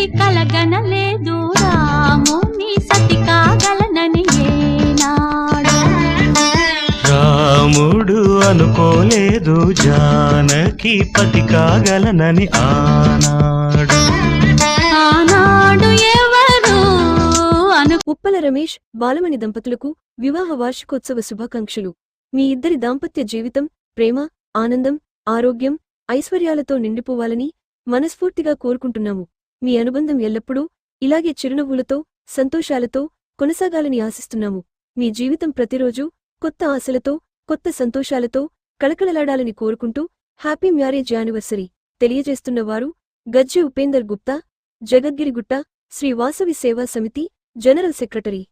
కలగనలేదు రాముని సతి కాగలనని ఏనాడు. రాముడు అనుకోలేదు జానకి పతి కాగలనని ఆనాడు. ఆనాడు ఎవరు ఉప్పల రమేష్ బాలమణి దంపతులకు వివాహ వార్షికోత్సవ శుభాకాంక్షలు. మీ ఇద్దరి దాంపత్య జీవితం ప్రేమ, ఆనందం, ఆరోగ్యం, ఐశ్వర్యాలతో నిండిపోవాలని మనస్ఫూర్తిగా కోరుకుంటున్నాము. మీ అనుబంధం ఎల్లప్పుడూ ఇలాగే చిరునవ్వులతో, సంతోషాలతో కొనసాగాలని ఆశిస్తున్నాము. మీ జీవితం ప్రతిరోజు కొత్త ఆశలతో, కొత్త సంతోషాలతో కళకళలాడాలని కోరుకుంటూ హ్యాపీ మ్యారేజ్ యానివర్సరీ తెలియజేస్తున్న వారు గజ్జె ఉపేందర్ గుప్తా, జగద్గిరిగుట్ట, శ్రీ వాసవి సేవా సమితి జనరల్ సెక్రటరీ.